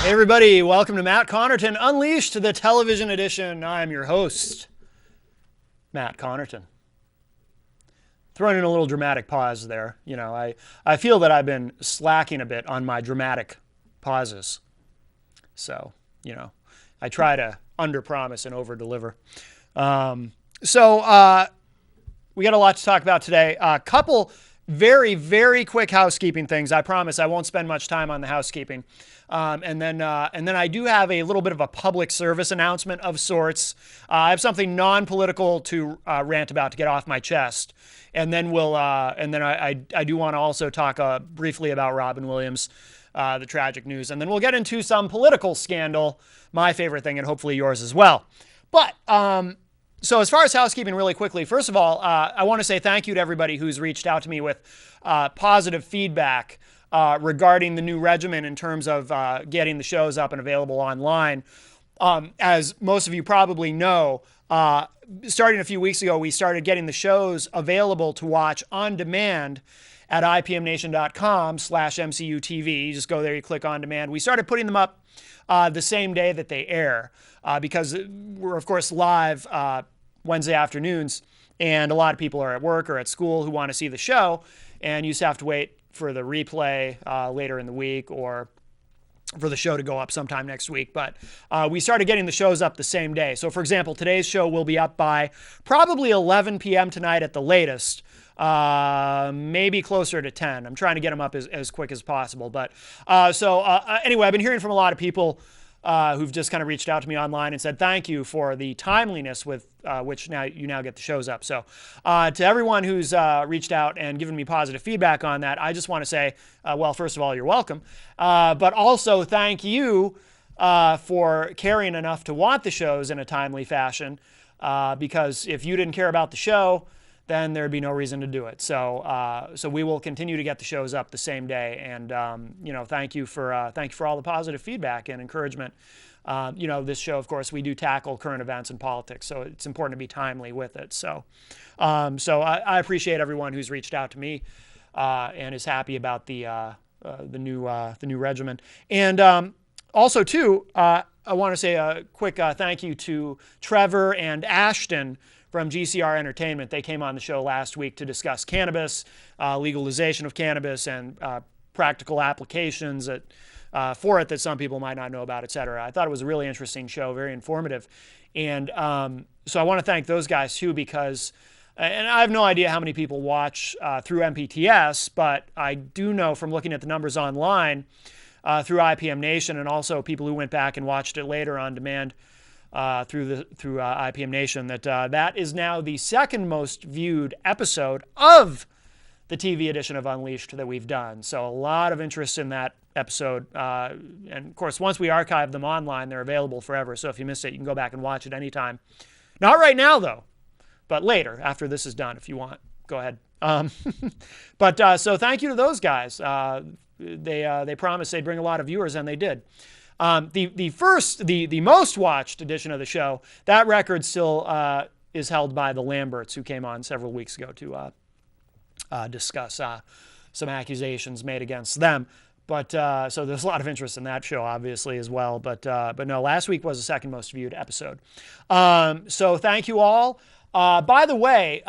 Hey everybody, welcome to Matt Connarton Unleashed, the television edition. I'm your host, Matt Connarton. Throwing in a little dramatic pause there. You know, I feel that I've been slacking a bit on my dramatic pauses. So, you know, I try to under-promise and over-deliver. We got a lot to talk about today. A couple very, very quick housekeeping things. I promise I won't spend much time on the housekeeping. And then I do have a little bit of a public service announcement of sorts. I have something non-political to rant about to get off my chest. And then I do want to also talk briefly about Robin Williams, the tragic news. And then we'll get into some political scandal, my favorite thing, and hopefully yours as well. But so as far as housekeeping really quickly, first of all, I want to say thank you to everybody who's reached out to me with positive feedback regarding the new regimen in terms of getting the shows up and available online. As most of you probably know, starting a few weeks ago, we started getting the shows available to watch on demand at ipmnation.com/MCUTV. You just go there, you click on demand. We started putting them up the same day that they air because we're, of course, live Wednesday afternoons, and a lot of people are at work or at school who want to see the show, and you just have to wait for the replay later in the week or for the show to go up sometime next week. But we started getting the shows up the same day. So, for example, today's show will be up by probably 11 p.m. tonight at the latest. Maybe closer to 10. I'm trying to get them up as quick as possible. But anyway, I've been hearing from a lot of people who've just kind of reached out to me online and said thank you for the timeliness with which you now get the shows up. So to everyone who's reached out and given me positive feedback on that, I just want to say, well, first of all, you're welcome. But also thank you for caring enough to want the shows in a timely fashion, because if you didn't care about the show, then there'd be no reason to do it. So we will continue to get the shows up the same day. And thank you for all the positive feedback and encouragement. This show, of course, we do tackle current events and politics, so it's important to be timely with it. So I appreciate everyone who's reached out to me and is happy about the new regimen. And also too, I want to say a quick thank you to Trevor and Ashton from GCR Entertainment. They came on the show last week to discuss cannabis, legalization of cannabis, and practical applications for it that some people might not know about, etc. I thought it was a really interesting show, very informative. And so I want to thank those guys too, because, and I have no idea how many people watch through MPTS, but I do know from looking at the numbers online through IPM Nation, and also people who went back and watched it later on demand through IPM Nation, that is now the second most viewed episode of the TV edition of Unleashed that we've done. So a lot of interest in that episode. And of course, once we archive them online, they're available forever. So if you missed it, you can go back and watch it anytime. Not right now, though, but later, after this is done, if you want. Go ahead. So thank you to those guys. They promised they'd bring a lot of viewers, and they did. The most watched edition of the show, that record still is held by the Lamberts, who came on several weeks ago to discuss some accusations made against them. But so there's a lot of interest in that show, obviously, as well. But no, last week was the second most viewed episode. So thank you all. By the way,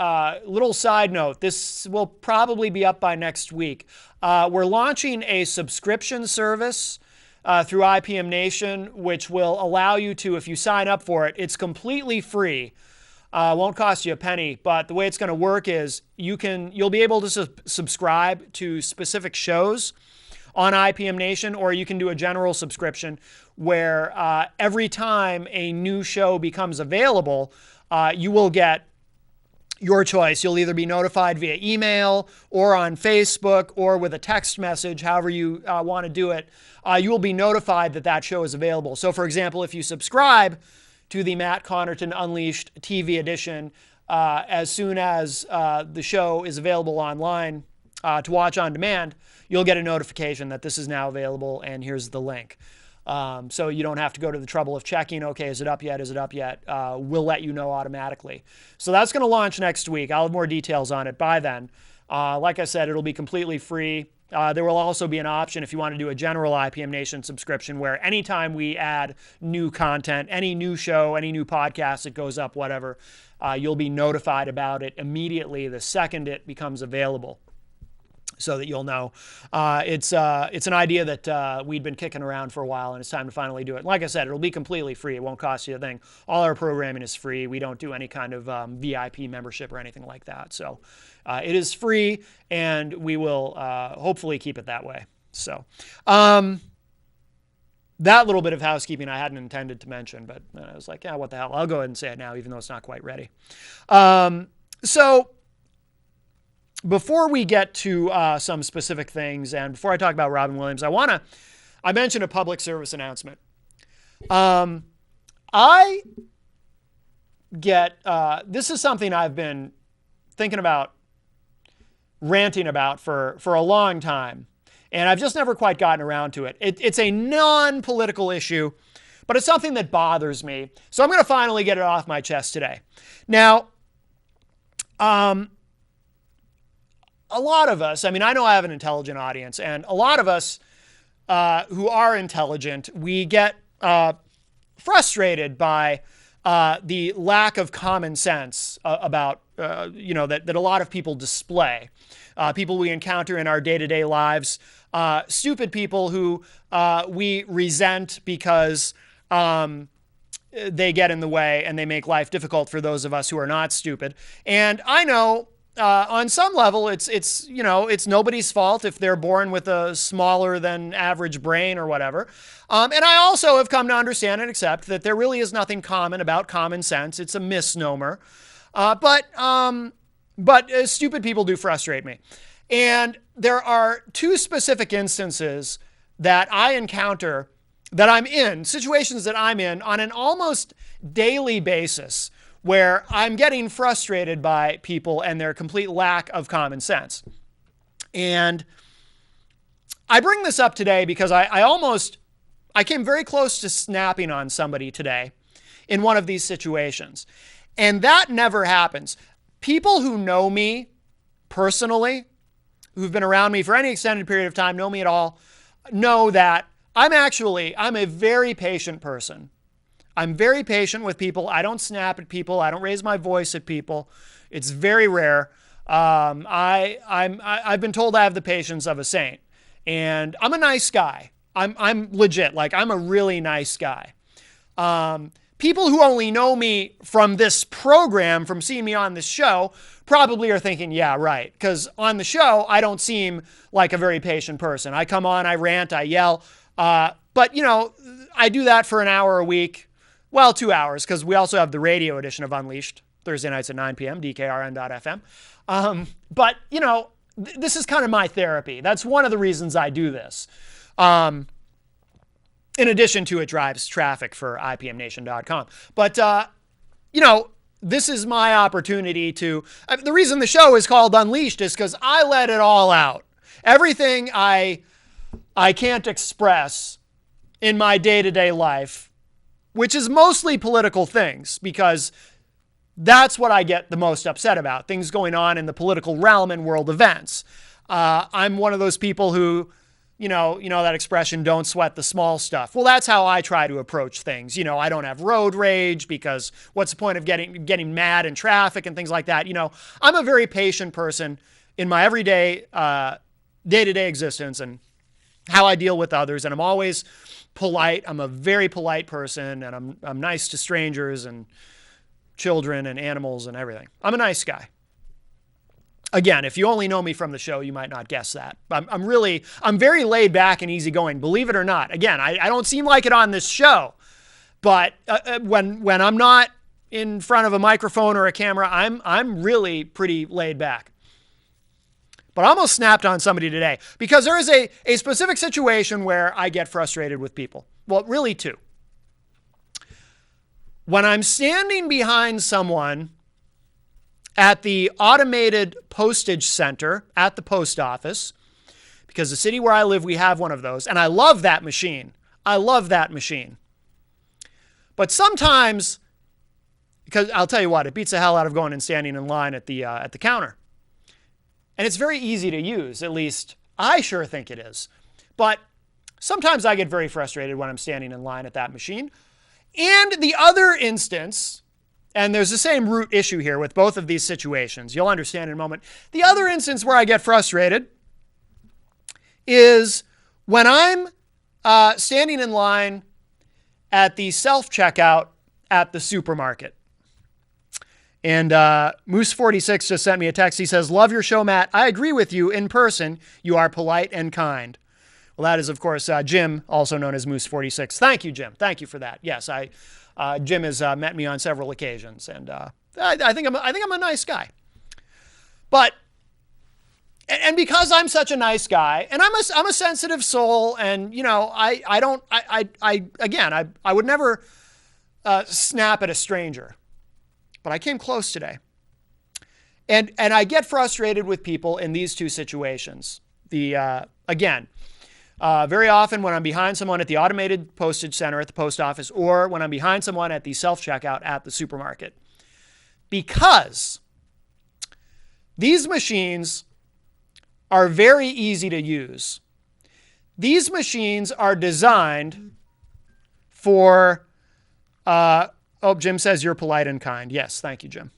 little side note, this will probably be up by next week. We're launching a subscription service through IPM Nation, which will allow you to, if you sign up for it, it's completely free. Won't cost you a penny, but the way it's going to work is you'll be able to subscribe to specific shows on IPM Nation, or you can do a general subscription where every time a new show becomes available, you will get your choice. You'll either be notified via email or on Facebook or with a text message, however you want to do it. You will be notified that that show is available. So, for example, if you subscribe to the Matt Connarton Unleashed TV edition, as soon as the show is available online to watch on demand, you'll get a notification that this is now available and here's the link. So you don't have to go to the trouble of checking, okay, is it up yet? Is it up yet? We'll let you know automatically. So that's going to launch next week. I'll have more details on it by then. Like I said, it'll be completely free. There will also be an option if you want to do a general IPM Nation subscription where anytime we add new content, any new show, any new podcast that goes up, whatever, you'll be notified about it immediately the second it becomes available, so that you'll know. It's an idea that we'd been kicking around for a while, and it's time to finally do it. Like I said, it'll be completely free. It won't cost you a thing. All our programming is free. We don't do any kind of VIP membership or anything like that. So it is free, and we will hopefully keep it that way. So that little bit of housekeeping I hadn't intended to mention, but I was like, yeah, what the hell? I'll go ahead and say it now, even though it's not quite ready. So before we get to some specific things, and before I talk about Robin Williams, I mentioned a public service announcement. I get, this is something I've been thinking about, ranting about for a long time, and I've just never quite gotten around to it. It's a non-political issue, but it's something that bothers me. So I'm going to finally get it off my chest today. Now, a lot of us, I mean, I know I have an intelligent audience, and a lot of us who are intelligent, we get frustrated by the lack of common sense about, that a lot of people display. People we encounter in our day-to-day lives, stupid people who we resent because they get in the way and they make life difficult for those of us who are not stupid. And I know on some level it's nobody's fault if they're born with a smaller than average brain or whatever. And I also have come to understand and accept that there really is nothing common about common sense. It's a misnomer. But stupid people do frustrate me. And there are two specific instances that I encounter, that I'm in, situations that I'm in on an almost daily basis, where I'm getting frustrated by people and their complete lack of common sense. And I bring this up today because I came very close to snapping on somebody today in one of these situations. And that never happens. People who know me personally, who've been around me for any extended period of time, know me at all, know that I'm a very patient person. I'm very patient with people. I don't snap at people. I don't raise my voice at people. It's very rare. I've been told I have the patience of a saint, and I'm a nice guy. I'm legit. Like, I'm a really nice guy. People who only know me from this program, from seeing me on this show, probably are thinking, yeah, right. Because on the show, I don't seem like a very patient person. I come on, I rant, I yell. But, I do that for an hour a week. Well, 2 hours, because we also have the radio edition of Unleashed, Thursday nights at 9 p.m., dkrn.fm. But, this is kind of my therapy. That's one of the reasons I do this. In addition to it drives traffic for IPMNation.com. But, this is my opportunity to... the reason the show is called Unleashed is because I let it all out. Everything I can't express in my day-to-day life, which is mostly political things, because that's what I get the most upset about, things going on in the political realm and world events. I'm one of those people who... You know that expression, don't sweat the small stuff. Well, that's how I try to approach things. I don't have road rage, because what's the point of getting mad in traffic and things like that? I'm a very patient person in my everyday, day-to-day existence and how I deal with others. And I'm always polite. I'm a very polite person, and I'm nice to strangers and children and animals and everything. I'm a nice guy. Again, if you only know me from the show, you might not guess that. I'm very laid back and easygoing, believe it or not. Again, I don't seem like it on this show, but when I'm not in front of a microphone or a camera, I'm really pretty laid back. But I almost snapped on somebody today because there is a specific situation where I get frustrated with people. Well, really two. When I'm standing behind someone at the automated postage center at the post office, because the city where I live, we have one of those, and I love that machine. But sometimes, because I'll tell you what, it beats the hell out of going and standing in line at the counter. And it's very easy to use, at least I sure think it is. But sometimes I get very frustrated when I'm standing in line at that machine. And the other instance, and there's the same root issue here with both of these situations. You'll understand in a moment. The other instance where I get frustrated is when I'm standing in line at the self-checkout at the supermarket. And Moose46 just sent me a text. He says, "Love your show, Matt. I agree with you in person. You are polite and kind." Well, that is, of course, Jim, also known as Moose46. Thank you, Jim. Thank you for that. Yes, Jim has met me on several occasions, and I think I'm a nice guy. But and because I'm such a nice guy, and I'm a sensitive soul, and you know, I would never snap at a stranger, but I came close today, and I get frustrated with people in these two situations. Very often when I'm behind someone at the automated postage center at the post office, or when I'm behind someone at the self-checkout at the supermarket. Because these machines are very easy to use. These machines are designed for, Jim says you're polite and kind. Yes, thank you, Jim.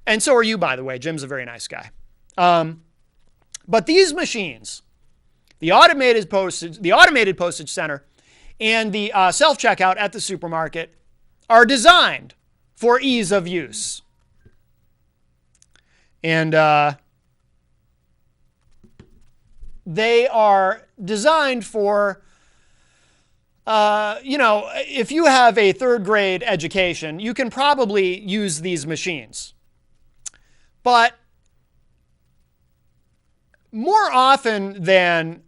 And so are you, by the way. Jim's a very nice guy. But these machines, the automated postage center and the self-checkout at the supermarket, are designed for ease of use. And they are designed for, if you have a third grade education, you can probably use these machines. But more often than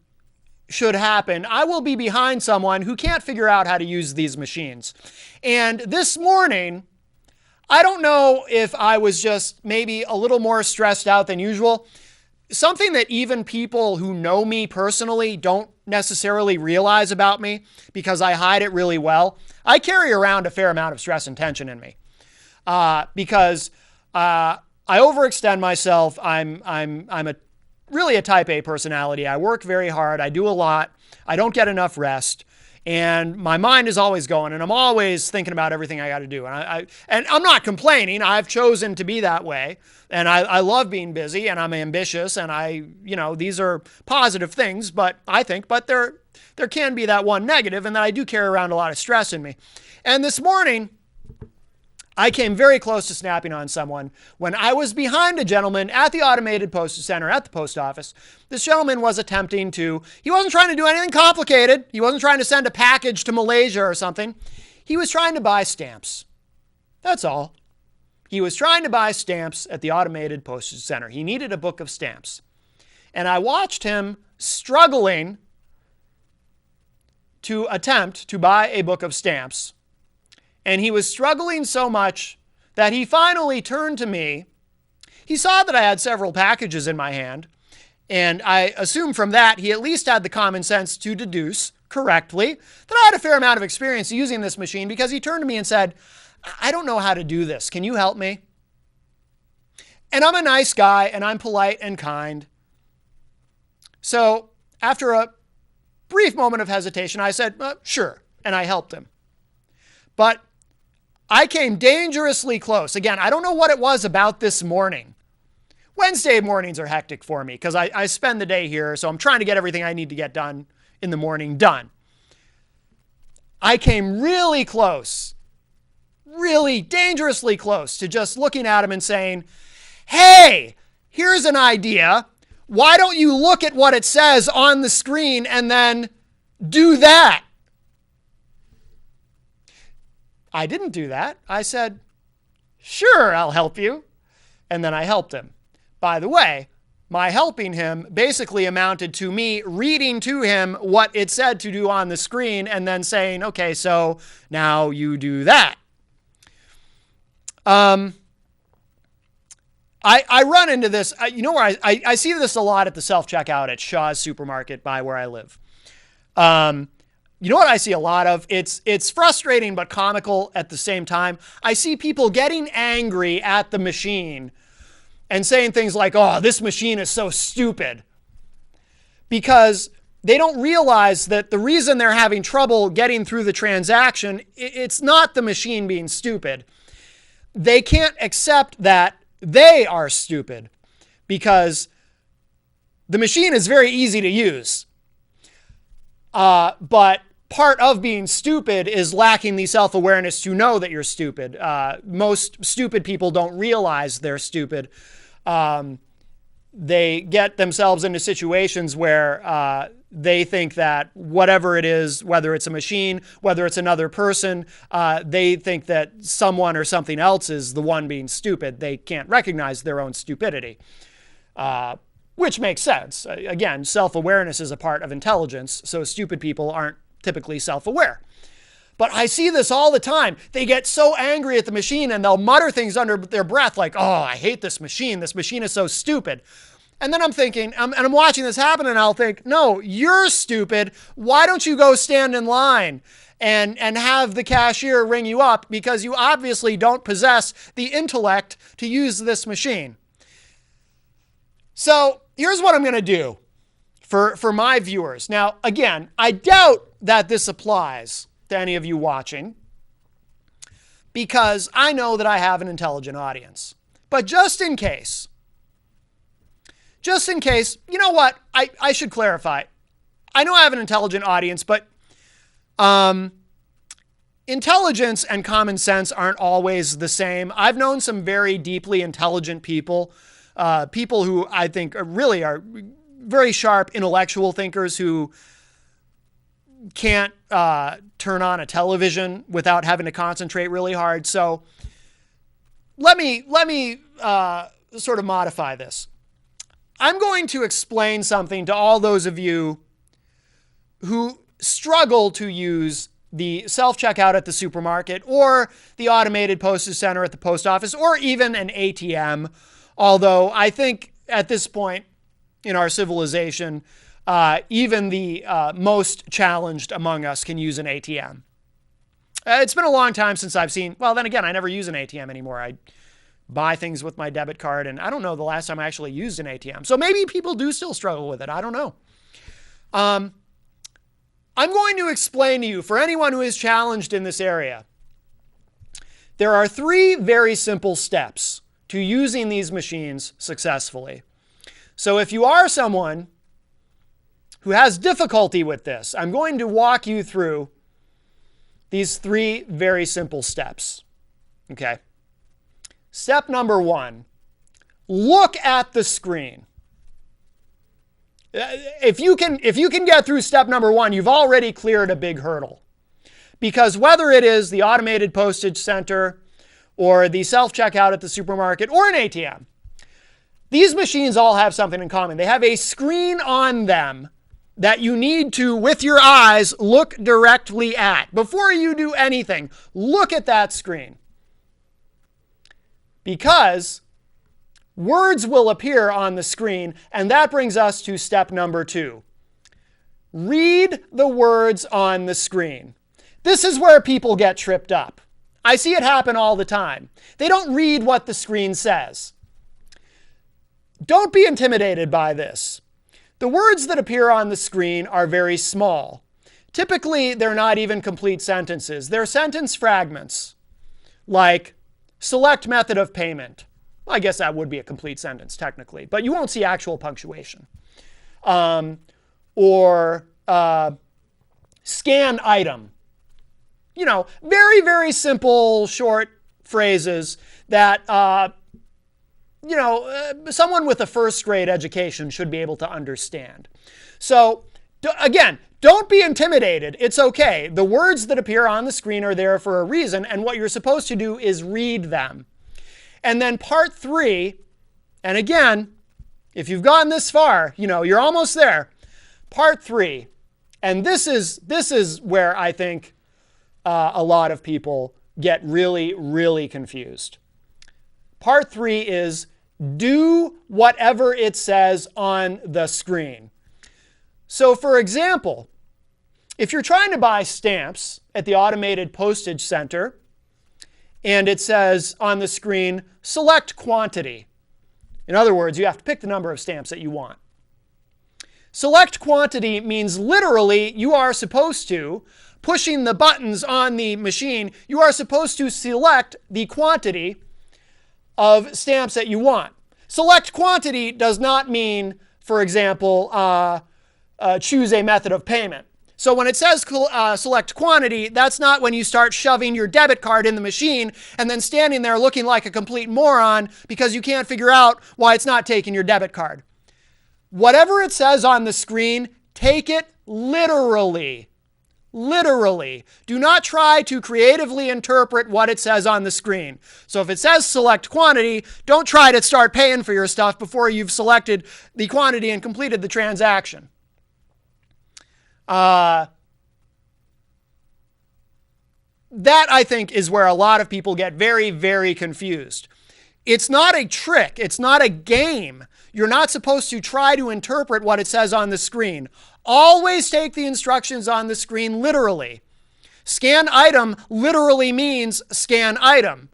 should happen, I will be behind someone who can't figure out how to use these machines. And this morning, I don't know if I was just maybe a little more stressed out than usual. Something that even people who know me personally don't necessarily realize about me, because I hide it really well. I carry around a fair amount of stress and tension in me because I overextend myself. I'm really a type A personality. I work very hard. I do a lot. I don't get enough rest. And my mind is always going, and I'm always thinking about everything I got to do. And I'm not complaining. I've chosen to be that way. And I love being busy, and I'm ambitious, and these are positive things, but there can be that one negative, and that I do carry around a lot of stress in me. And this morning, I came very close to snapping on someone when I was behind a gentleman at the automated postage center at the post office. This gentleman was attempting to, he wasn't trying to do anything complicated. He wasn't trying to send a package to Malaysia or something. He was trying to buy stamps. That's all. He was trying to buy stamps at the automated postage center. He needed a book of stamps. And I watched him struggling to attempt to buy a book of stamps. And he was struggling so much that he finally turned to me. He saw that I had several packages in my hand, and I assumed from that he at least had the common sense to deduce correctly that I had a fair amount of experience using this machine, because he turned to me and said, "I don't know how to do this. Can you help me?" And I'm a nice guy, and I'm polite and kind. So after a brief moment of hesitation, I said, "Sure," and I helped him. But I came dangerously close. Again, I don't know what it was about this morning. Wednesday mornings are hectic for me because I spend the day here, so I'm trying to get everything I need to get done in the morning done. I came really close, really dangerously close to just looking at him and saying, "Hey, here's an idea. Why don't you look at what it says on the screen and then do that?" I didn't do that. I said, "Sure, I'll help you." And then I helped him. By the way, my helping him basically amounted to me reading to him what it said to do on the screen and then saying, "Okay, so now you do that." I run into this, where I see this a lot at the self-checkout at Shaw's Supermarket by where I live. You know what I see a lot of? It's frustrating but comical at the same time. I see people getting angry at the machine and saying things like, "Oh, this machine is so stupid." because they don't realize that the reason they're having trouble getting through the transaction, it's not the machine being stupid. They can't accept that they are stupid because the machine is very easy to use. But part of being stupid is lacking the self-awareness to know that you're stupid. Most stupid people don't realize they're stupid. They get themselves into situations where they think that whatever it is, whether it's a machine, whether it's another person, they think that someone or something else is the one being stupid. They can't recognize their own stupidity, which makes sense. Again, self-awareness is a part of intelligence, so stupid people aren't typically self-aware. But I see this all the time. They get so angry at the machine and they'll mutter things under their breath like, oh, I hate this machine. This machine is so stupid. And then I'm thinking, and I'm watching this happen, and I'll think, no, you're stupid. Why don't you go stand in line and have the cashier ring you up, because you obviously don't possess the intellect to use this machine. So here's what I'm going to do for my viewers. Now, again, I doubt that this applies to any of you watching, because I know that I have an intelligent audience. But just in case, you know what? I should clarify. I know I have an intelligent audience, but intelligence and common sense aren't always the same. I've known some very deeply intelligent people, people who I think really are very sharp intellectual thinkers who can't turn on a television without having to concentrate really hard. So let me sort of modify this. I'm going to explain something to all those of you who struggle to use the self-checkout at the supermarket or the automated postage center at the post office or even an ATM. Although I think at this point in our civilization, even the most challenged among us can use an ATM. It's been a long time since I've seen, well, then again, I never use an ATM anymore. I buy things with my debit card, and I don't know the last time I actually used an ATM. So maybe people do still struggle with it. I don't know. I'm going to explain to you, for anyone who is challenged in this area, there are 3 very simple steps to using these machines successfully. So if you are someone who has difficulty with this, I'm going to walk you through these 3 very simple steps. Okay? Step number 1, look at the screen. If you can get through step number 1, you've already cleared a big hurdle. Because whether it is the automated postage center or the self-checkout at the supermarket or an ATM, these machines all have something in common. They have a screen on them that you need to, with your eyes, look directly at. Before you do anything, look at that screen. Because words will appear on the screen, and that brings us to step number 2. Read the words on the screen. This is where people get tripped up. I see it happen all the time. They don't read what the screen says. Don't be intimidated by this. The words that appear on the screen are very small. Typically, they're not even complete sentences. They're sentence fragments, like select method of payment. Well, I guess that would be a complete sentence, technically, but you won't see actual punctuation. Or scan item. You know, very, very simple, short phrases that, someone with a first grade education should be able to understand. So, again, don't be intimidated. It's okay. The words that appear on the screen are there for a reason, and what you're supposed to do is read them. And then part 3, and again, if you've gotten this far, you're almost there. Part 3, and this is where I think a lot of people get really, really confused. Part 3 is do whatever it says on the screen. So, for example, if you're trying to buy stamps at the automated postage center and it says on the screen, select quantity. In other words, you have to pick the number of stamps that you want. Select quantity means literally you are supposed to, pushing the buttons on the machine, you are supposed to select the quantity of stamps that you want. Select quantity does not mean, for example, choose a method of payment. So when it says select quantity, that's not when you start shoving your debit card in the machine and then standing there looking like a complete moron because you can't figure out why it's not taking your debit card. Whatever it says on the screen, take it literally. Literally. Do not try to creatively interpret what it says on the screen. So if it says select quantity, don't try to start paying for your stuff before you've selected the quantity and completed the transaction. That, I think, is where a lot of people get very, very confused. It's not a trick. It's not a game. You're not supposed to try to interpret what it says on the screen. Always take the instructions on the screen literally. Scan item literally means scan item.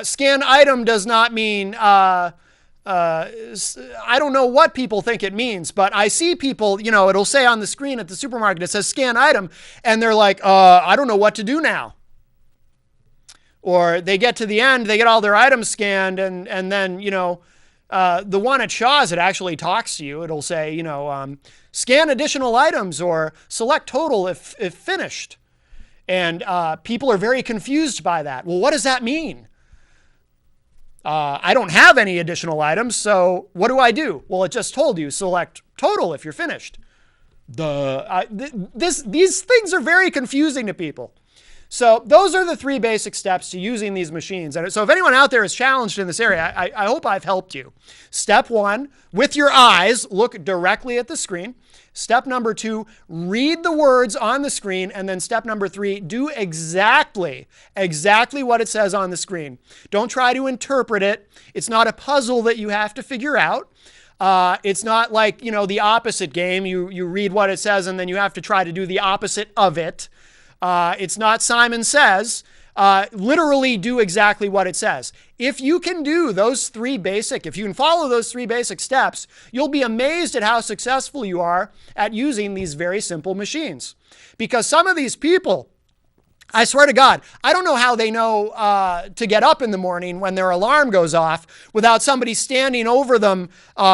Scan item does not mean, I don't know what people think it means, but I see people, it'll say on the screen at the supermarket, it says scan item, and they're like, I don't know what to do now. Or they get to the end, they get all their items scanned, and then, the one at Shaw's, it actually talks to you. It'll say, scan additional items or select total if finished. And people are very confused by that. Well, what does that mean? I don't have any additional items, so what do I do? Well, it just told you select total if you're finished. These things are very confusing to people. So those are the 3 basic steps to using these machines. And so if anyone out there is challenged in this area, I hope I've helped you. Step 1, with your eyes, look directly at the screen. Step number 2, read the words on the screen. And then step number 3, do exactly what it says on the screen. Don't try to interpret it. It's not a puzzle that you have to figure out. It's not like, the opposite game. You read what it says and then you have to try to do the opposite of it. It's not Simon Says. Literally do exactly what it says. If you can do those 3 basic, if you can follow those 3 basic steps, you'll be amazed at how successful you are at using these very simple machines. Because some of these people, I swear to God, I don't know how they know to get up in the morning when their alarm goes off without somebody standing over them,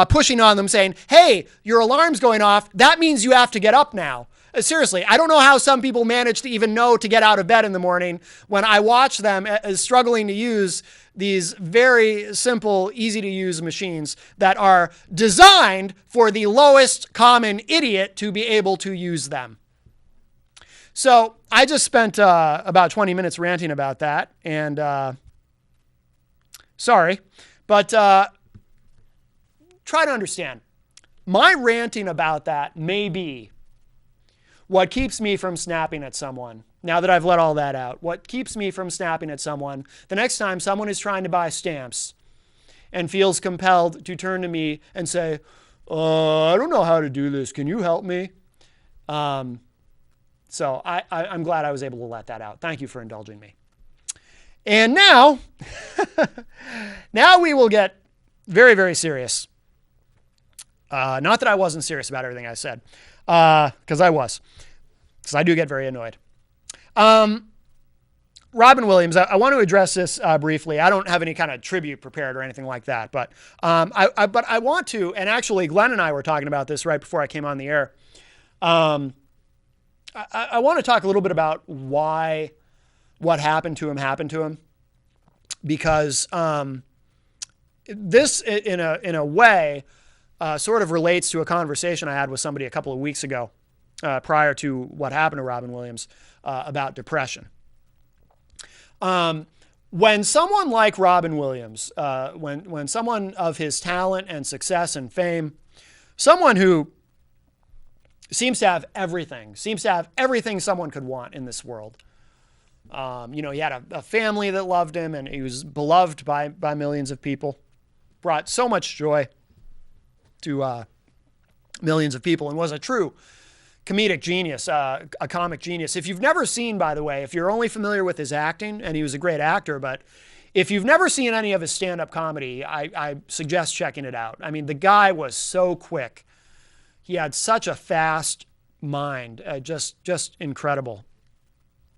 pushing on them saying, hey, your alarm's going off. That means you have to get up now. Seriously, I don't know how some people manage to even know to get out of bed in the morning when I watch them struggling to use these very simple, easy to use machines that are designed for the lowest common idiot to be able to use them. So I just spent about 20 minutes ranting about that, and sorry, but try to understand. My ranting about that may be what keeps me from snapping at someone. Now that I've let all that out, what keeps me from snapping at someone the next time someone is trying to buy stamps and feels compelled to turn to me and say, I don't know how to do this. Can you help me? So I'm glad I was able to let that out. Thank you for indulging me. And now, now we will get very, very serious. Not that I wasn't serious about everything I said, because I was. Because I do get very annoyed. Robin Williams, I want to address this briefly. I don't have any kind of tribute prepared or anything like that, but I want to, and actually Glenn and I were talking about this right before I came on the air. I want to talk a little bit about why what happened to him, because this, in a way, sort of relates to a conversation I had with somebody a couple of weeks ago, prior to what happened to Robin Williams, about depression. When someone like Robin Williams, when someone of his talent and success and fame, someone who seems to have everything someone could want in this world. He had a family that loved him, and he was beloved by millions of people, brought so much joy to millions of people, and was a true comedic genius, a comic genius. If you've never seen, by the way, if you're only familiar with his acting, and he was a great actor, but if you've never seen any of his stand-up comedy, I suggest checking it out. I mean, the guy was so quick He had such a fast mind, just incredible.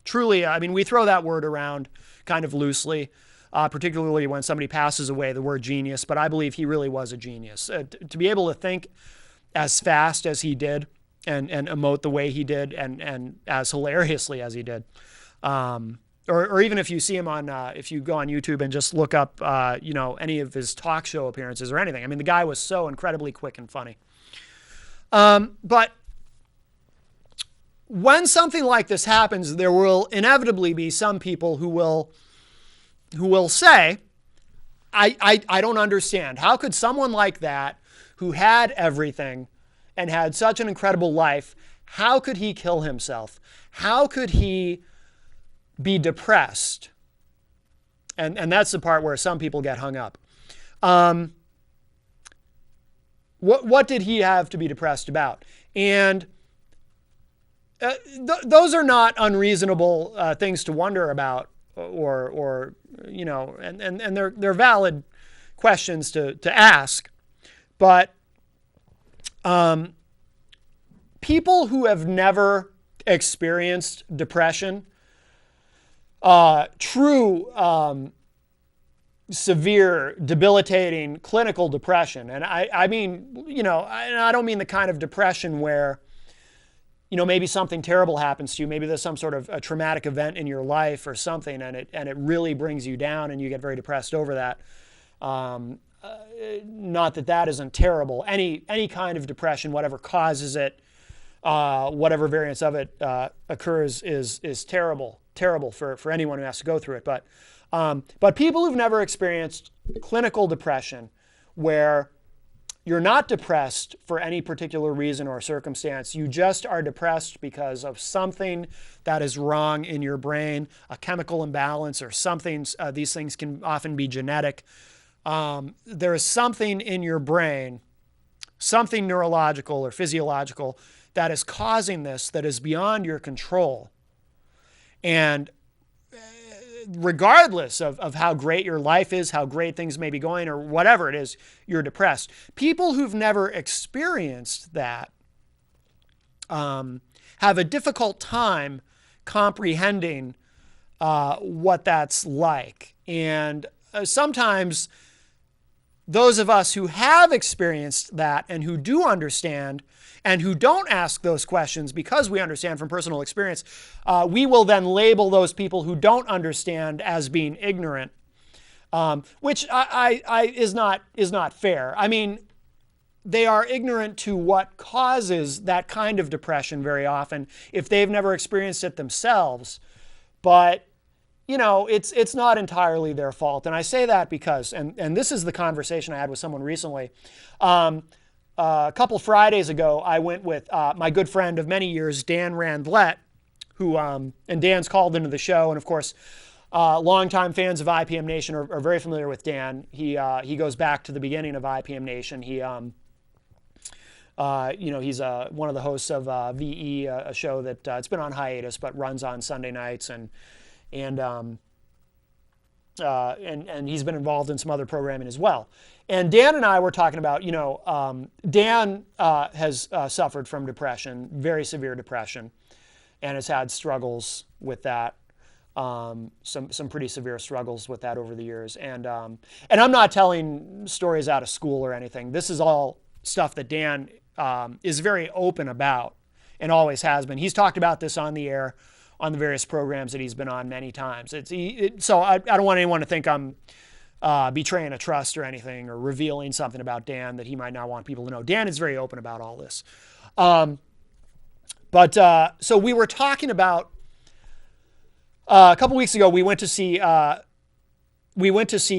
Truly, I mean, we throw that word around kind of loosely, particularly when somebody passes away, the word genius, but I believe he really was a genius. To be able to think as fast as he did and emote the way he did and as hilariously as he did. Or even if you see him on, if you go on YouTube and just look up, any of his talk show appearances or anything. I mean, the guy was so incredibly quick and funny. But when something like this happens, there will inevitably be some people who will say, I don't understand. How could someone like that, who had everything and had such an incredible life, how could he kill himself? How could he be depressed? And that's the part where some people get hung up. What did he have to be depressed about? And those are not unreasonable things to wonder about, or and they're valid questions to ask. But people who have never experienced depression, true severe, debilitating clinical depression, and I mean, I don't mean the kind of depression where maybe something terrible happens to you. Maybe there's some sort of a traumatic event in your life or something, and it really brings you down, and you get very depressed over that. Not that isn't terrible. Any kind of depression, whatever causes it, whatever variance of it occurs, is terrible for anyone who has to go through it. But people who've never experienced clinical depression, where you're not depressed for any particular reason or circumstance. You just are depressed because of something that is wrong in your brain, a chemical imbalance or something. These things can often be genetic. There is something in your brain, something neurological or physiological, that is causing this, that is beyond your control. And regardless of how great your life is, how great things may be going, or whatever it is, you're depressed. People who've never experienced that have a difficult time comprehending what that's like. And sometimes those of us who have experienced that and who do understand and who don't ask those questions because we understand from personal experience, we will then label those people who don't understand as being ignorant, which is not fair. I mean, they are ignorant to what causes that kind of depression very often if they've never experienced it themselves. But it's not entirely their fault. And I say that because, and this is the conversation I had with someone recently. A couple Fridays ago, I went with my good friend of many years, Dan Randlett, who, and Dan's called into the show. And of course, longtime fans of IPM Nation are very familiar with Dan. He goes back to the beginning of IPM Nation. He's one of the hosts of VE, a show that it's been on hiatus but runs on Sunday nights, and he's been involved in some other programming as well. And Dan and I were talking about, Dan has suffered from depression, very severe depression, and has had struggles with that, some pretty severe struggles with that over the years. And I'm not telling stories out of school or anything. This is all stuff that Dan is very open about and always has been. He's talked about this on the air on the various programs that he's been on many times. So I don't want anyone to think I'm betraying a trust or anything, or revealing something about Dan that he might not want people to know. Dan is very open about all this. So we were talking about, a couple weeks ago, we went to see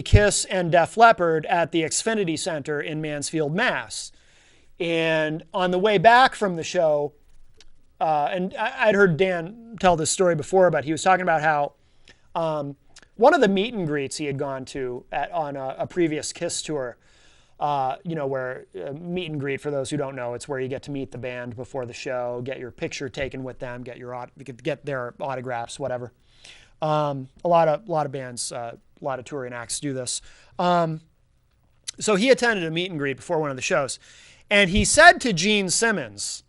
Kiss and Def Leppard at the Xfinity Center in Mansfield, Mass. And on the way back from the show, and I'd heard Dan tell this story before, but he was talking about how one of the meet and greets he had gone to on a previous Kiss tour, where meet and greet, for those who don't know, it's where you get to meet the band before the show, get your picture taken with them, get their autographs, whatever. A lot of bands, a lot of touring acts do this. So he attended a meet and greet before one of the shows. And he said to Gene Simmons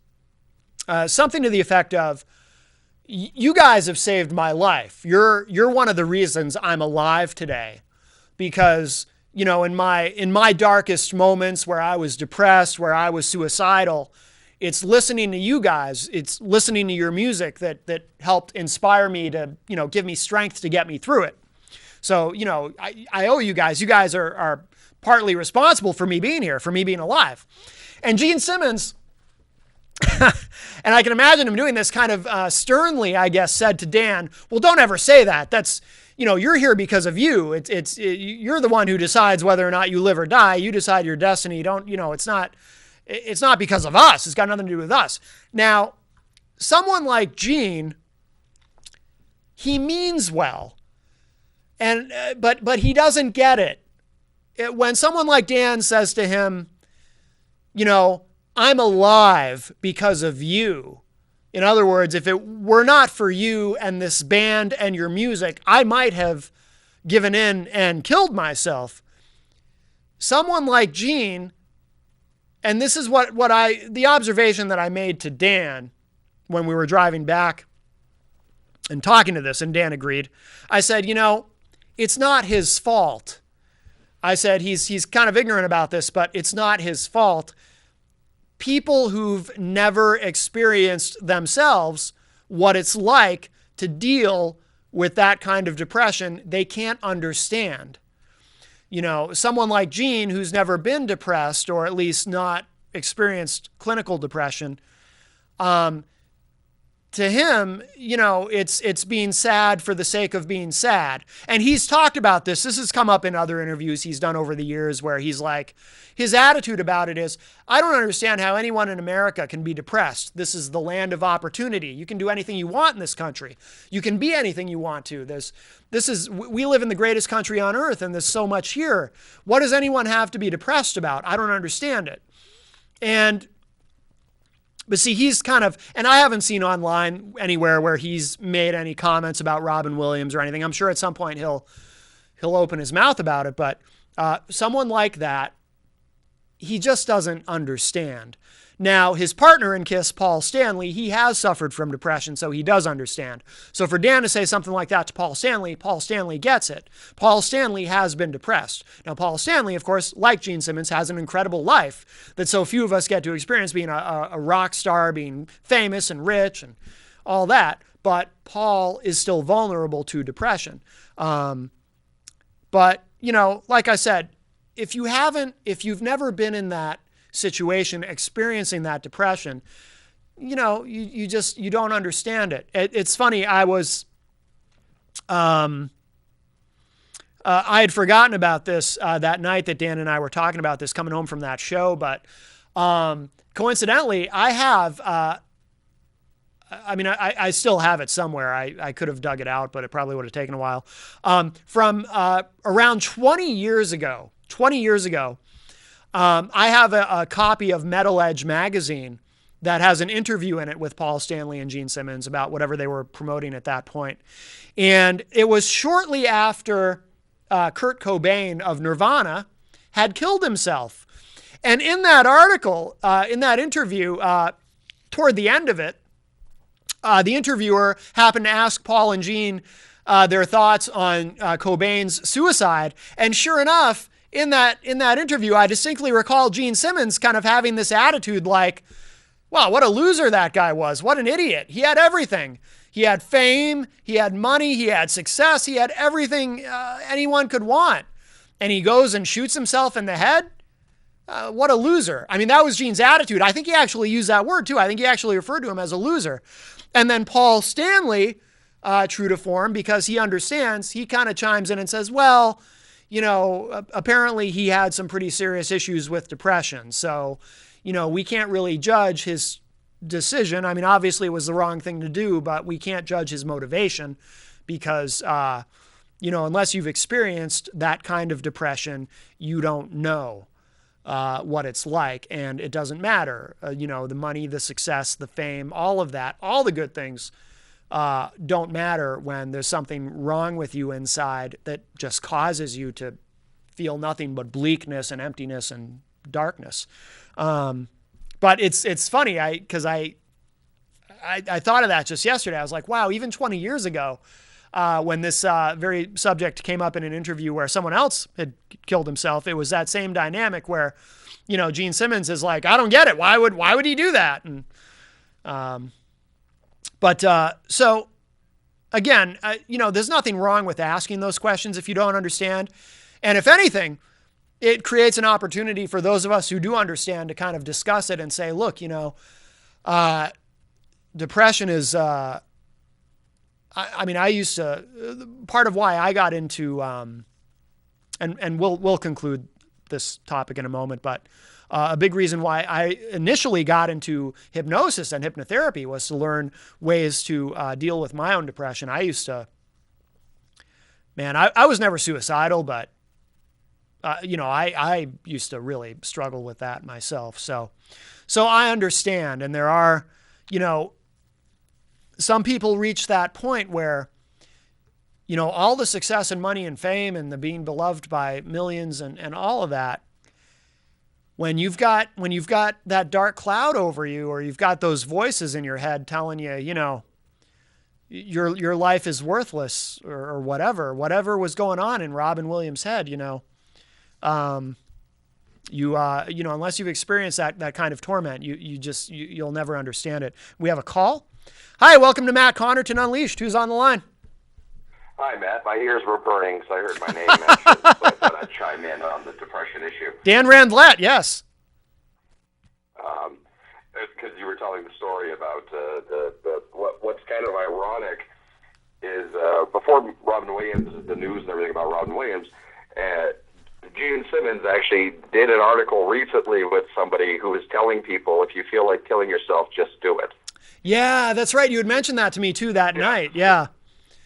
something to the effect of, you guys have saved my life. You're one of the reasons I'm alive today, because, you know, in my darkest moments where I was depressed, where I was suicidal, it's listening to you guys, it's listening to your music that helped inspire me to, you know, give me strength to get me through it. So, you know, I owe you guys. You guys are partly responsible for me being here, for me being alive. And Gene Simmons, and I can imagine him doing this kind of sternly, I guess, said to Dan, well, don't ever say that. That's, you know, you're here because of you. You're the one who decides whether or not you live or die. You decide your destiny. Don't, you know, it's not because of us. It's got nothing to do with us. Now, someone like Gene, he means well, and but he doesn't get it. When someone like Dan says to him, you know, I'm alive because of you. In other words, if it were not for you and this band and your music, I might have given in and killed myself. Someone like Gene, and this is the observation that I made to Dan when we were driving back and talking to this, and Dan agreed. I said, you know, it's not his fault. I said, he's kind of ignorant about this, but it's not his fault. People who've never experienced themselves what it's like to deal with that kind of depression, they can't understand. You know, someone like Gene, who's never been depressed, or at least not experienced clinical depression, to him, you know, it's being sad for the sake of being sad. And he's talked about this. This has come up in other interviews he's done over the years, where he's like, his attitude about it is, I don't understand how anyone in America can be depressed. This is the land of opportunity. You can do anything you want in this country. You can be anything you want to. We live in the greatest country on earth, and there's so much here. What does anyone have to be depressed about? I don't understand it. But see, he's kind of, and I haven't seen online anywhere where he's made any comments about Robin Williams or anything. I'm sure at some point he'll open his mouth about it, but someone like that, he just doesn't understand. Now, his partner in KISS, Paul Stanley, he has suffered from depression, so he does understand. So for Dan to say something like that to Paul Stanley gets it. Paul Stanley has been depressed. Now, Paul Stanley, of course, like Gene Simmons, has an incredible life that so few of us get to experience, being a rock star, being famous and rich and all that. But Paul is still vulnerable to depression. But, you know, like I said, if you've never been in that situation, experiencing that depression, you know, you don't understand it. It's funny. I had forgotten about this that night that Dan and I were talking about this, coming home from that show. But coincidentally, I have, I still have it somewhere. I could have dug it out, but it probably would have taken a while. From around 20 years ago, I have a copy of Metal Edge magazine that has an interview in it with Paul Stanley and Gene Simmons about whatever they were promoting at that point. And it was shortly after Kurt Cobain of Nirvana had killed himself. And in that article, in that interview, toward the end of it, the interviewer happened to ask Paul and Gene their thoughts on Cobain's suicide. And sure enough, in that interview, I distinctly recall Gene Simmons kind of having this attitude like, wow, what a loser that guy was. What an idiot. He had everything. He had fame, he had money, he had success, he had everything anyone could want. And he goes and shoots himself in the head? What a loser. I mean, that was Gene's attitude. I think he actually used that word too. I think he actually referred to him as a loser. And then Paul Stanley, true to form, because he understands, he kind of chimes in and says, well, you know, apparently he had some pretty serious issues with depression. So, you know, we can't really judge his decision. I mean, obviously it was the wrong thing to do, but we can't judge his motivation because, you know, unless you've experienced that kind of depression, you don't know what it's like. And it doesn't matter. You know, the money, the success, the fame, all of that, all the good things don't matter when there's something wrong with you inside that just causes you to feel nothing but bleakness and emptiness and darkness. And But it's funny, because I thought of that just yesterday. I was like, wow, even 20 years ago, when this very subject came up in an interview where someone else had killed himself, it was that same dynamic where, Gene Simmons is like, I don't get it. Why would he do that? And so again, there's nothing wrong with asking those questions if you don't understand. And if anything, it creates an opportunity for those of us who do understand to kind of discuss it and say, look, depression is, I used to, part of why I got into, and we'll conclude this topic in a moment, but a big reason why I initially got into hypnosis and hypnotherapy was to learn ways to deal with my own depression. I used to, I was never suicidal, but I used to really struggle with that myself. So I understand. And there are, some people reach that point where, all the success and money and fame and the being beloved by millions and all of that, when you've got that dark cloud over you, or you've got those voices in your head telling you, your life is worthless, or whatever was going on in Robin Williams' head, unless you've experienced that kind of torment, you'll never understand it. We have a call. Hi, welcome to Matt Connarton Unleashed. Who's on the line? Hi, Matt. My ears were burning, so I heard my name mentioned, so I thought I'd chime in on the depression issue. Dan Randlett, yes. Because you were telling the story about what's kind of ironic is before Robin Williams, the news and everything about Robin Williams, Gene Simmons actually did an article recently with somebody who was telling people, if you feel like killing yourself, just do it. Yeah, that's right. You had mentioned that to me too that night. Yeah.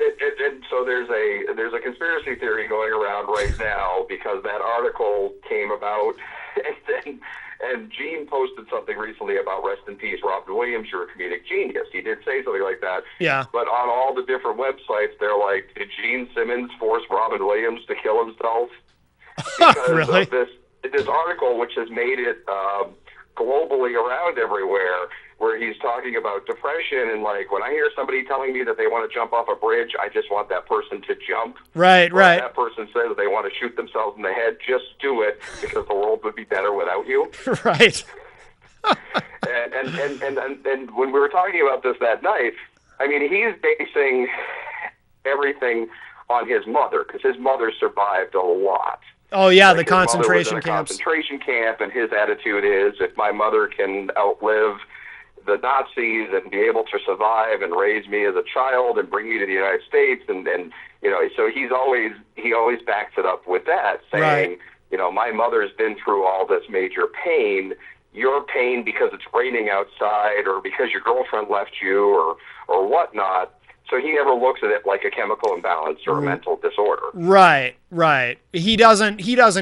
And so there's a conspiracy theory going around right now because that article came about, and Gene posted something recently about rest in peace, Robin Williams, you're a comedic genius. He did say something like that. Yeah. But on all the different websites, they're like, did Gene Simmons force Robin Williams to kill himself? Because really? of this article, which has made it globally around everywhere, where he's talking about depression, and like, when I hear somebody telling me that they want to jump off a bridge, I just want that person to jump. Right. When that person says that they want to shoot themselves in the head, just do it, because the world would be better without you. Right. and when we were talking about this that night, he's basing everything on his mother, because his mother survived a lot. Oh yeah, the concentration camps. Concentration camp, and his attitude is, if my mother can outlive the Nazis and be able to survive and raise me as a child and bring me to the United States, and so he always backs it up with that, saying, right. My mother's been through all this major pain. Your pain because it's raining outside, or because your girlfriend left you, or whatnot. So he never looks at it like a chemical imbalance or a mental disorder. Right. He doesn't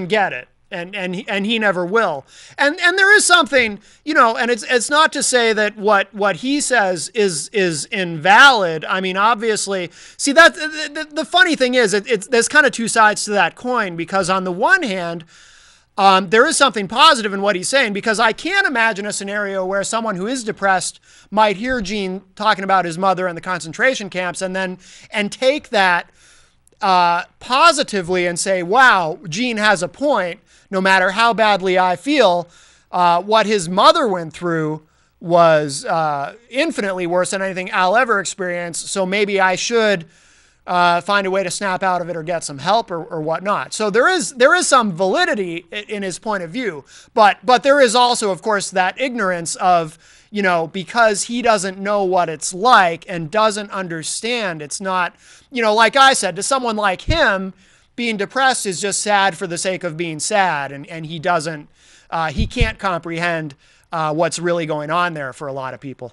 get it. And he never will. And there is something, and it's not to say that what he says is invalid. Obviously, see, that the funny thing is, there's kind of two sides to that coin, because on the one hand, there is something positive in what he's saying, because I can't imagine a scenario where someone who is depressed might hear Gene talking about his mother and the concentration camps and take that positively and say, wow, Gene has a point. No matter how badly I feel, what his mother went through was infinitely worse than anything I'll ever experience. So maybe I should find a way to snap out of it or get some help or whatnot. So there is some validity in his point of view, but there is also, of course, that ignorance of, because he doesn't know what it's like and doesn't understand. It's not, like I said, to someone like him, being depressed is just sad for the sake of being sad, and he doesn't, he can't comprehend what's really going on there for a lot of people.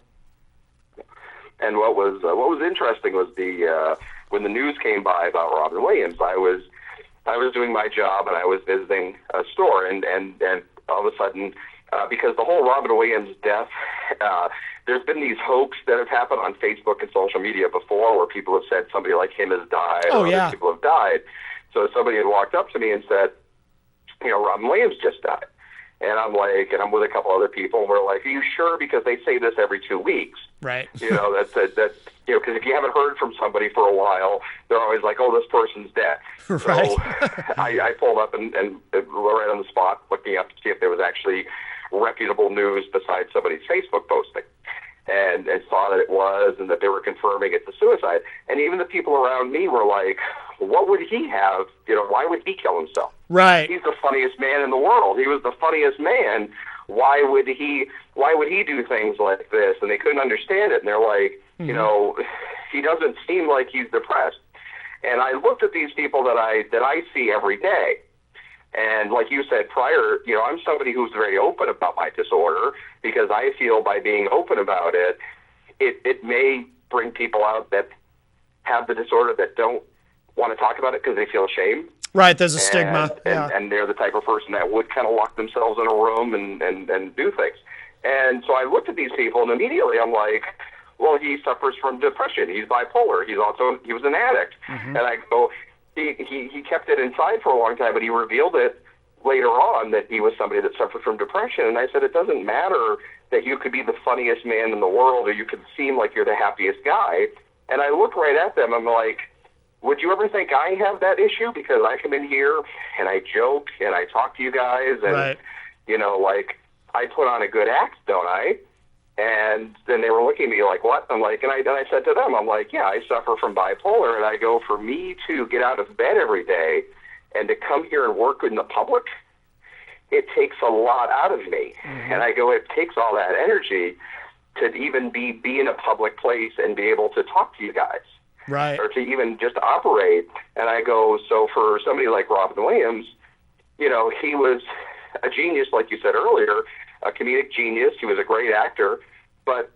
And what was interesting was when the news came by about Robin Williams, I was doing my job and I was visiting a store, and all of a sudden, because the whole Robin Williams death, there's been these hoax that have happened on Facebook and social media before, where people have said somebody like him has died, or other people have died. So somebody had walked up to me and said, Robin Williams just died. And I'm like, and I'm with a couple other people, and we're like, are you sure? Because they say this every 2 weeks. Right. That because if you haven't heard from somebody for a while, they're always like, oh, this person's dead. Right. So I pulled up and right on the spot, looking up to see if there was actually reputable news besides somebody's Facebook posting. And saw that it was, and that they were confirming it's a suicide. And even the people around me were like, what would he have? Why would he kill himself? Right. He's the funniest man in the world. He was the funniest man. Why would he do things like this? And they couldn't understand it. And they're like, he doesn't seem like he's depressed. And I looked at these people that I see every day. And like you said prior, I'm somebody who's very open about my disorder, because I feel by being open about it, it may bring people out that have the disorder that don't want to talk about it because they feel shame. Right, there's a stigma. And they're the type of person that would kind of lock themselves in a room and do things. And so I looked at these people, and immediately I'm like, well, he suffers from depression. He's bipolar. He was an addict. And I go, he kept it inside for a long time, but he revealed it later on that he was somebody that suffered from depression. And I said, it doesn't matter that you could be the funniest man in the world, or you could seem like you're the happiest guy. And I look right at them. I'm like, would you ever think I have that issue? Because I come in here and I joke and I talk to you guys, and right. Like I put on a good act, don't I? And then they were looking at me like, what? I'm like, and I said to them, I'm like, yeah, I suffer from bipolar. And I go, for me to get out of bed every day and to come here and work in the public, it takes a lot out of me. And I go, it takes all that energy to even be in a public place and be able to talk to you guys. Right. Or to even just operate. And I go, so for somebody like Robin Williams, he was a genius, like you said earlier, a comedic genius. He was a great actor. But,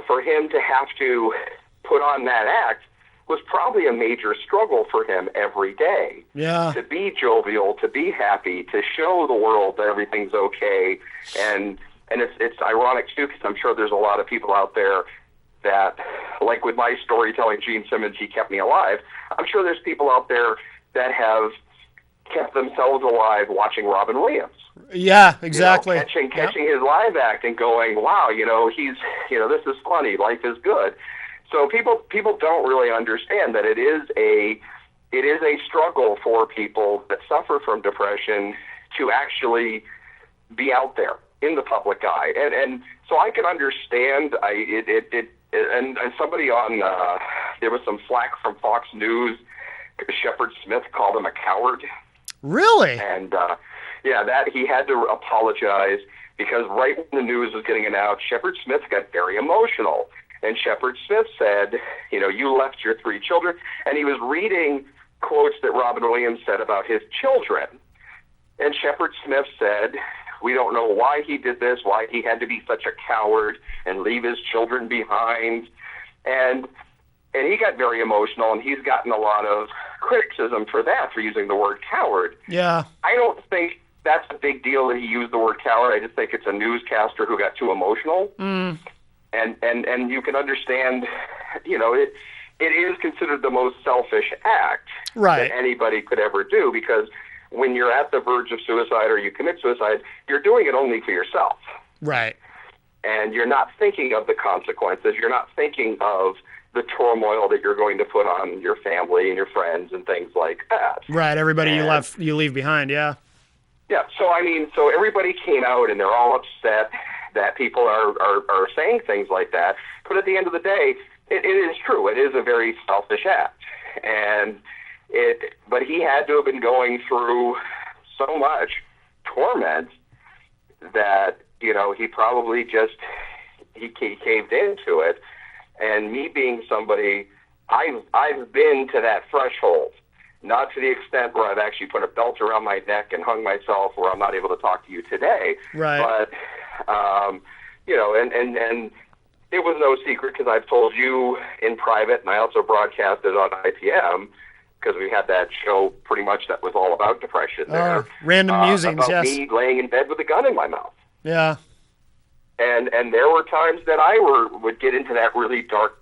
for him to have to put on that act was probably a major struggle for him every day. Yeah. To be jovial, to be happy, to show the world that everything's okay. And it's ironic, too, because I'm sure there's a lot of people out there that, like with my storytelling, Gene Simmons, he kept me alive. I'm sure there's people out there that have kept themselves alive watching Robin Williams. Yeah, exactly. Catching his live act and going, wow, he's, this is funny, life is good. So people don't really understand that it is a struggle for people that suffer from depression to actually be out there in the public eye. And so I can understand, and somebody on, there was some flack from Fox News. Shepard Smith called him a coward. Really? And, that he had to apologize because right when the news was getting announced, Shepard Smith got very emotional. And Shepard Smith said, you left your 3 children. And he was reading quotes that Robin Williams said about his children. And Shepard Smith said, we don't know why he did this, why he had to be such a coward and leave his children behind. And he got very emotional, and he's gotten a lot of criticism for that, for using the word coward. Yeah. I don't think that's a big deal that he used the word coward. I just think it's a newscaster who got too emotional. And you can understand, it is considered the most selfish act that anybody could ever do, because when you're at the verge of suicide or you commit suicide, you're doing it only for yourself. Right. And you're not thinking of the consequences. You're not thinking of the turmoil that you're going to put on your family and your friends and things like that. Right. Everybody you leave behind. Yeah. Yeah. So everybody came out and they're all upset that people are saying things like that. But at the end of the day, it is true. It is a very selfish act. But he had to have been going through so much torment that, he probably he caved into it. And me being somebody, I've been to that threshold, not to the extent where I've actually put a belt around my neck and hung myself where I'm not able to talk to you today. Right. But, and it was no secret because I've told you in private, and I also broadcasted on IPM because we had that show pretty much that was all about depression there. Random musings, about yes. me laying in bed with a gun in my mouth. Yeah. And there were times that I would get into that really dark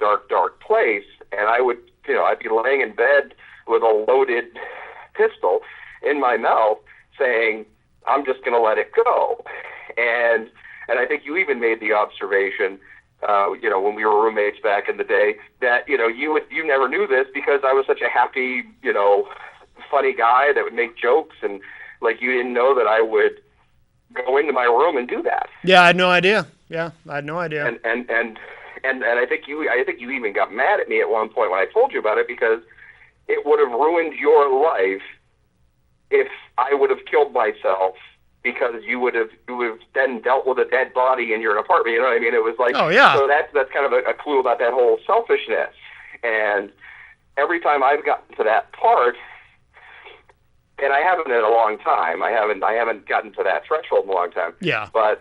place, and I would, I'd be laying in bed with a loaded pistol in my mouth saying, I'm just going to let it go. And I think you even made the observation, when we were roommates back in the day, that, you never knew this because I was such a happy, funny guy that would make jokes, and like you didn't know that I would go into my room and do that. Yeah, I had no idea. Yeah, I had no idea. And I think you even got mad at me at one point when I told you about it, because it would have ruined your life if I would have killed myself, because you would have then dealt with a dead body in your apartment. You know what I mean? It was like, oh yeah. So that's kind of a clue about that whole selfishness. And every time I've gotten to that part, and I haven't in a long time, I haven't gotten to that threshold in a long time. Yeah. But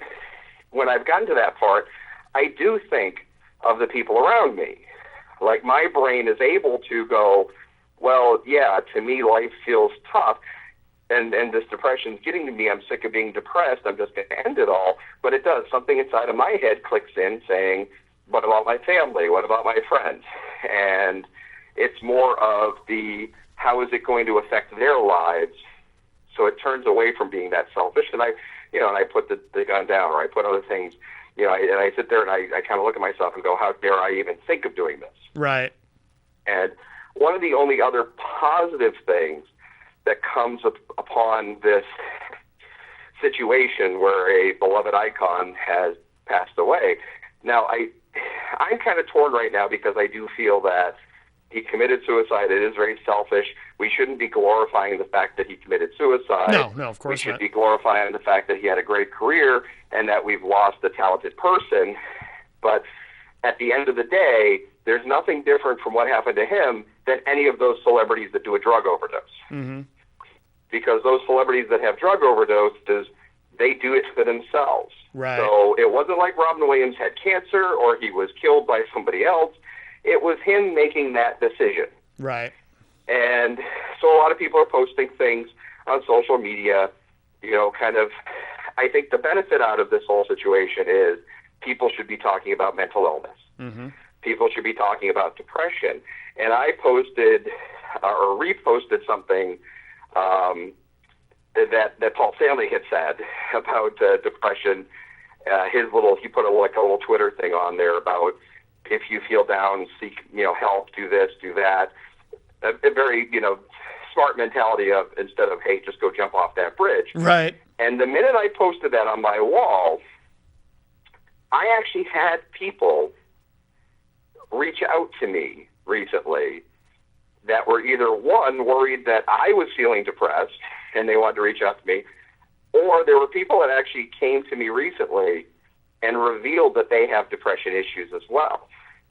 when I've gotten to that part, I do think of the people around me. Like, my brain is able to go, well, yeah, to me life feels tough, and this depression's getting to me. I'm sick of being depressed. I'm just going to end it all. But it does. Something inside of my head clicks in saying, what about my family? What about my friends? And it's more of the, how is it going to affect their lives? So it turns away from being that selfish. And I put the gun down, or I put other things, and I sit there and I kind of look at myself and go, how dare I even think of doing this? Right. And one of the only other positive things that comes upon this situation where a beloved icon has passed away. Now, I'm kind of torn right now, because I do feel that he committed suicide. It is very selfish. We shouldn't be glorifying the fact that he committed suicide. No, of course not. We should not. be glorifying the fact that he had a great career and that we've lost a talented person. But at the end of the day, there's nothing different from what happened to him than any of those celebrities that do a drug overdose. Mm-hmm. Because those celebrities that have drug overdoses, they do it for themselves. Right. So it wasn't like Robin Williams had cancer or he was killed by somebody else. It was him making that decision. Right. And so a lot of people are posting things on social media, I think the benefit out of this whole situation is people should be talking about mental illness. Mm-hmm. People should be talking about depression. And I posted or reposted something that Paul Stanley had said about depression. He put a little Twitter thing on there about, if you feel down, seek help, do this, do that. A very smart mentality of, instead of, hey, just go jump off that bridge. Right. And the minute I posted that on my wall, I actually had people reach out to me recently that were either, one, worried that I was feeling depressed and they wanted to reach out to me, or there were people that actually came to me recently and revealed that they have depression issues as well.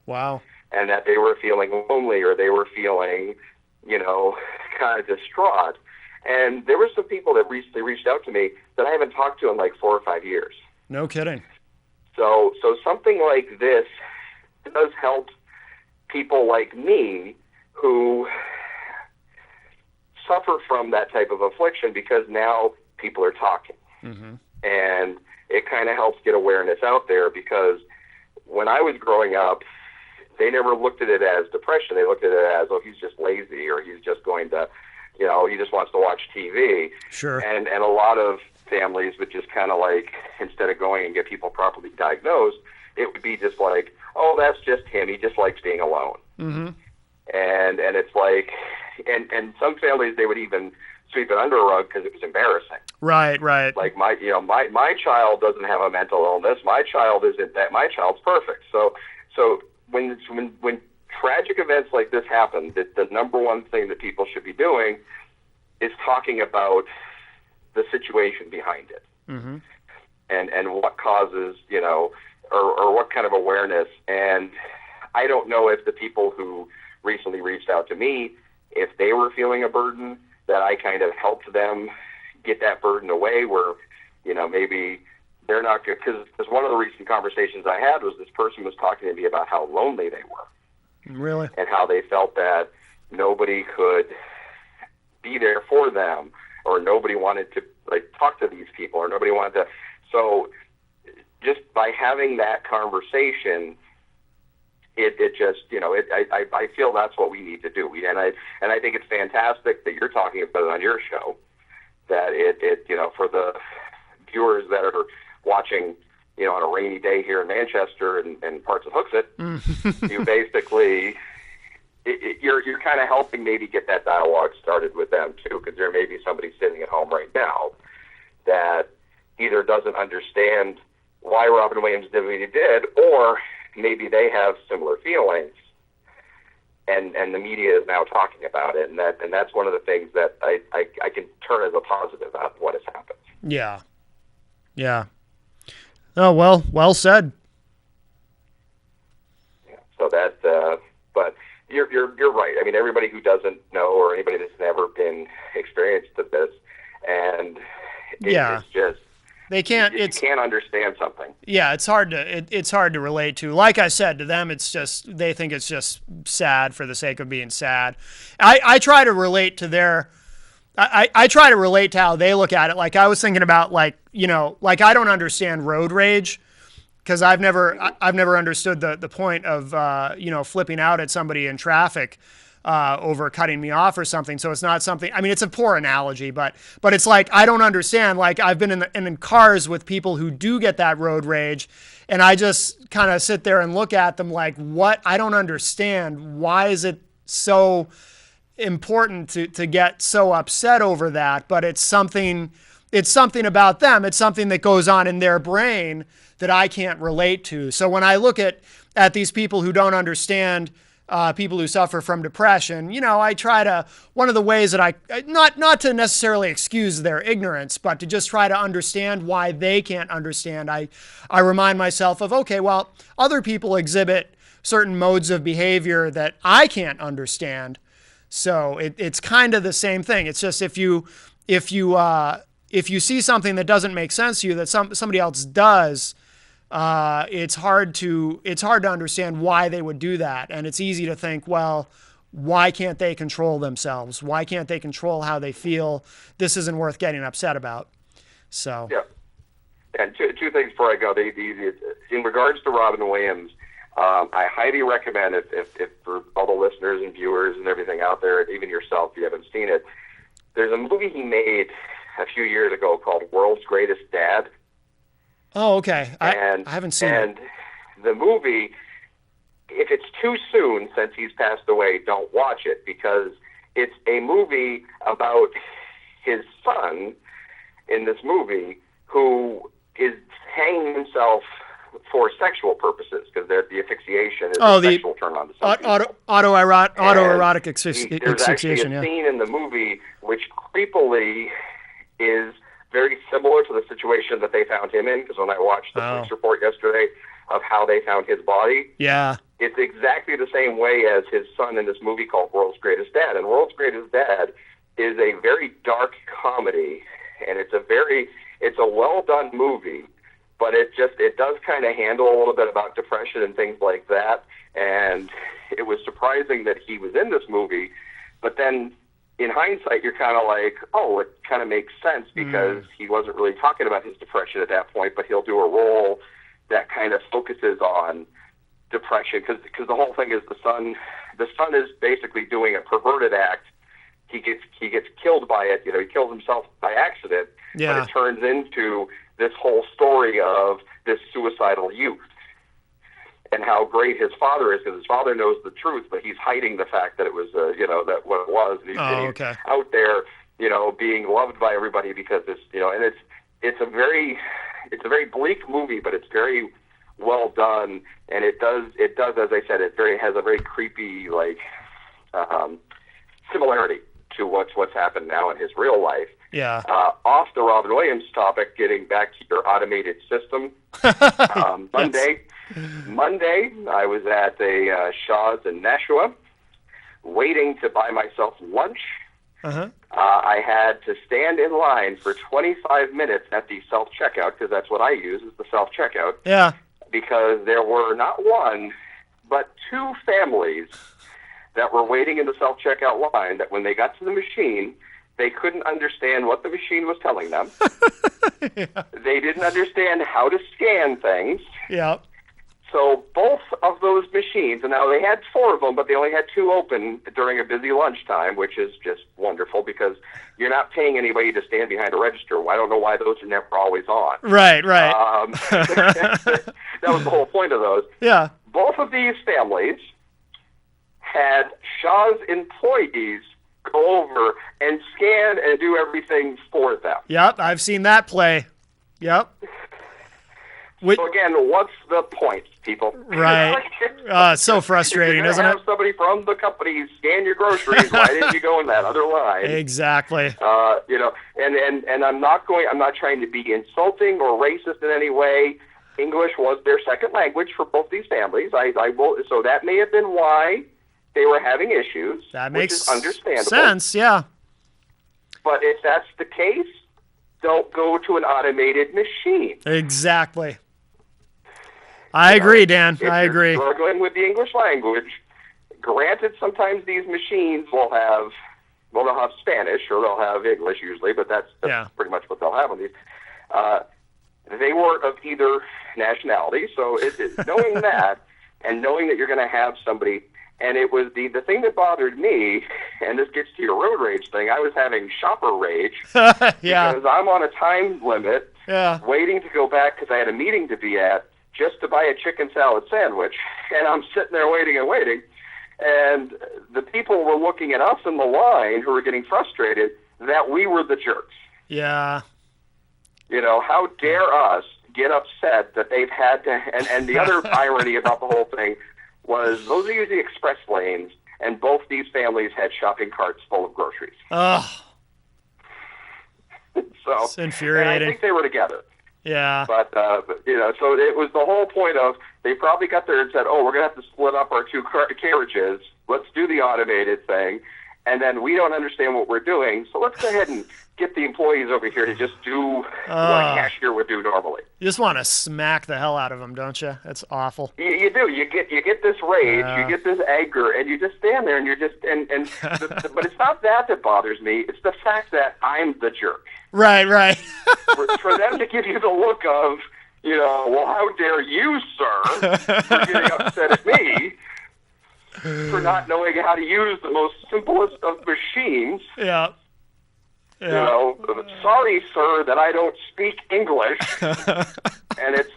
Wow. And that they were feeling lonely, or they were feeling, kind of distraught. And there were some people that recently reached out to me that I haven't talked to in like 4 or 5 years. No kidding. So something like this does help people like me who suffer from that type of affliction, because now people are talking. Mm-hmm. And it kind of helps get awareness out there, because when I was growing up, they never looked at it as depression. They looked at it as, oh, he's just lazy, or he's just going to, he just wants to watch TV. Sure. And a lot of families would just kind of like, instead of going and get people properly diagnosed, it would be just like, oh, that's just him. He just likes being alone. Mm-hmm. And it's like, and some families, they would even sweep it under a rug because it was embarrassing. Right. Like my child doesn't have a mental illness. My child isn't that. My child's perfect. So when tragic events like this happen, the number one thing that people should be doing is talking about the situation behind it. Mm-hmm. And what causes, or what kind of awareness. And I don't know if the people who recently reached out to me, if they were feeling a burden, that I kind of helped them get that burden away, where, maybe they're not good. Because one of the recent conversations I had was, this person was talking to me about how lonely they were. Really? And how they felt that nobody could be there for them, or nobody wanted to talk to these people, or nobody wanted to. So just by having that conversation, it just, I feel that's what we need to do. And I think it's fantastic that you're talking about it on your show, that it for the viewers that are watching, on a rainy day here in Manchester and parts of Hooksett, you basically, you're kind of helping maybe get that dialogue started with them too, because there may be somebody sitting at home right now that either doesn't understand why Robin Williams did what he did, or maybe they have similar feelings, and the media is now talking about it, and that's one of the things that I can turn as a positive out of what has happened. Yeah. Yeah. Oh, well said. Yeah, so that, but you're right. I mean, everybody who doesn't know, or anybody that's never been experienced with this, and it's just, they can't. You can't understand something. Yeah, it's hard to relate to. Like I said, to them, it's just, they think it's just sad for the sake of being sad. I try to relate to their. I try to relate to how they look at it. Like I was thinking about, like I don't understand road rage, because I've never understood the point of flipping out at somebody in traffic over cutting me off or something. So it's not something. I mean, it's a poor analogy, but it's like I don't understand. Like I've been in cars with people who do get that road rage, and I just kind of sit there and look at them like, what? I don't understand. Why is it so important to get so upset over that? But it's something about them. It's something that goes on in their brain that I can't relate to. So when I look at these people who don't understand people who suffer from depression, I try to, one of the ways that I, not to necessarily excuse their ignorance, but to just try to understand why they can't understand. I remind myself of, okay, well, other people exhibit certain modes of behavior that I can't understand. So it's kind of the same thing. It's just if you see something that doesn't make sense to you that somebody else does, it's hard to understand why they would do that. And it's easy to think, well, why can't they control themselves? Why can't they control how they feel? This isn't worth getting upset about. So yeah. And two things before I go. In regards to Robin Williams, I highly recommend, if for all the listeners and viewers and everything out there, even yourself, if you haven't seen it, there's a movie he made a few years ago called World's Greatest Dad. Oh, okay. I haven't seen it. And the movie, if it's too soon since he's passed away, don't watch it, because it's a movie about his son in this movie who is hanging himself for sexual purposes, because the asphyxiation is a sexual turn on to some people. Autoerotic asphyxiation. There's actually a scene in the movie which creepily is very similar to the situation that they found him in, because when I watched the police report yesterday of how they found his body, it's exactly the same way as his son in this movie called World's Greatest Dad. And World's Greatest Dad is a very dark comedy, and it's a well-done movie, but it does kind of handle a little bit about depression and things like that. And it was surprising that he was in this movie, but then in hindsight, you're kind of like, oh, it kind of makes sense, because he wasn't really talking about his depression at that point, but he'll do a role that kind of focuses on depression, because the whole thing is the son is basically doing a perverted act. He gets killed by it. He kills himself by accident, but it turns into this whole story of this suicidal youth and how great his father is, because his father knows the truth, but he's hiding the fact that it was, that what it was. And he's out there, being loved by everybody because this, and it's a very bleak movie, but it's very well done, and it does, as I said, has a very creepy, similarity to what's happened now in his real life. Yeah. Off the Robin Williams topic, getting back to your automated system, Monday, I was at a Shaw's in Nashua, waiting to buy myself lunch. I had to stand in line for 25 minutes at the self-checkout, because that's what I use, is the self-checkout. Yeah. Because there were not one, but two families that were waiting in the self-checkout line that when they got to the machine, they couldn't understand what the machine was telling them. They didn't understand how to scan things. Yeah. So both of those machines, and now they had 4 of them, but they only had 2 open during a busy lunchtime, which is just wonderful because you're not paying anybody to stand behind a register. I don't know why those are never always on. Right. That was the whole point of those. Yeah. Both of these families had Shaw's employees go over and scan and do everything for them. Yep, I've seen that play. Yep. So again, what's the point, people? Right. So frustrating, isn't it? Have somebody from the company scan your groceries. Why didn't you go in that other line? Exactly. And I'm not trying to be insulting or racist in any way. English was their second language for both these families. So that may have been why they were having issues. That makes which is understandable. sense, yeah. But if that's the case, don't go to an automated machine. Exactly. I agree, Dan. I agree. If you're struggling with the English language, granted, sometimes these machines will have Spanish or they'll have English usually, but that's pretty much what they'll have on these. They were of either nationality, so knowing that and knowing that you're going to have somebody, and it was the thing that bothered me, and this gets to your road rage thing, I was having shopper rage because I'm on a time limit waiting to go back because I had a meeting to be at just to buy a chicken salad sandwich, and I'm sitting there waiting, and the people were looking at us in the line who were getting frustrated that we were the jerks. Yeah. How dare us get upset that they've had to, and the other irony about the whole thing was those are usually express lanes, and both these families had shopping carts full of groceries. Oh. So it's infuriating. And I think they were together. Yeah. But, so it was the whole point of they probably got there and said, oh, we're going to have to split up our 2 carriages. Let's do the automated thing. And then we don't understand what we're doing, so let's go ahead and get the employees over here to just do what a cashier would do normally. You just want to smack the hell out of them, don't you? That's awful. You do. You get this rage, you get this anger, and you just stand there and you're just but it's not that bothers me. It's the fact that I'm the jerk. Right. for them to give you the look of, well, how dare you, sir, for getting upset at me for not knowing how to use the most simplest of machines. Yeah. Sorry, sir, that I don't speak English, and it's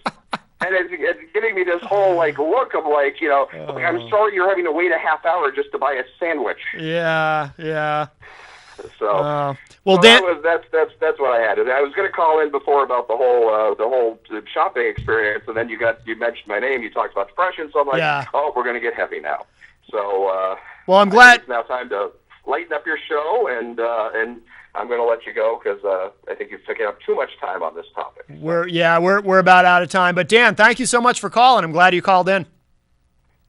giving me this whole look of I'm sorry you're having to wait a half hour just to buy a sandwich. Yeah. So, Dan, that's what I had. I was going to call in before about the whole shopping experience, and then you mentioned my name. You talked about depression, so I'm like, oh, we're going to get heavy now. So, well, I'm glad it's now time to lighten up your show, and I'm going to let you go because I think you've taken up too much time on this topic. We're about out of time. But Dan, thank you so much for calling. I'm glad you called in.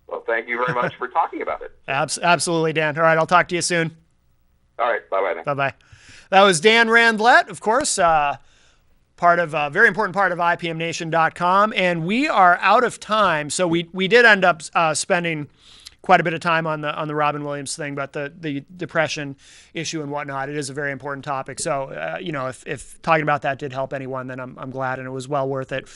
Well, thank you very much for talking about it. Absolutely, Dan. All right, I'll talk to you soon. All right, bye-bye. Bye-bye. That was Dan Randlett, of course, part of a very important part of IPMNation.com, and we are out of time. So we did end up spending quite a bit of time on the Robin Williams thing, but the depression issue and whatnot, it is a very important topic. So, if talking about that did help anyone, then I'm glad, and it was well worth it.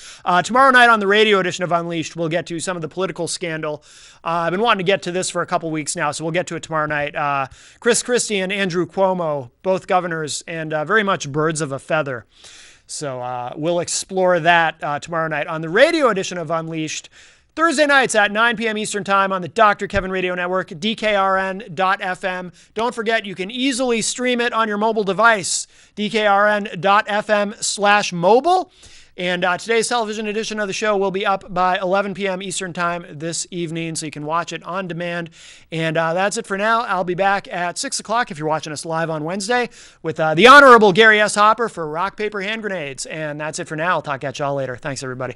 Tomorrow night on the radio edition of Unleashed, we'll get to some of the political scandal. I've been wanting to get to this for a couple weeks now, so we'll get to it tomorrow night. Chris Christie and Andrew Cuomo, both governors, and very much birds of a feather. So we'll explore that tomorrow night on the radio edition of Unleashed. Thursday nights at 9 p.m. Eastern Time on the Dr. Kevin Radio Network, DKRN.FM. Don't forget, you can easily stream it on your mobile device, DKRN.FM/mobile. And today's television edition of the show will be up by 11 p.m. Eastern Time this evening, so you can watch it on demand. And that's it for now. I'll be back at 6 o'clock if you're watching us live on Wednesday with the Honorable Gary S. Hopper for Rock, Paper, Hand Grenades. And that's it for now. I'll talk at y'all later. Thanks, everybody.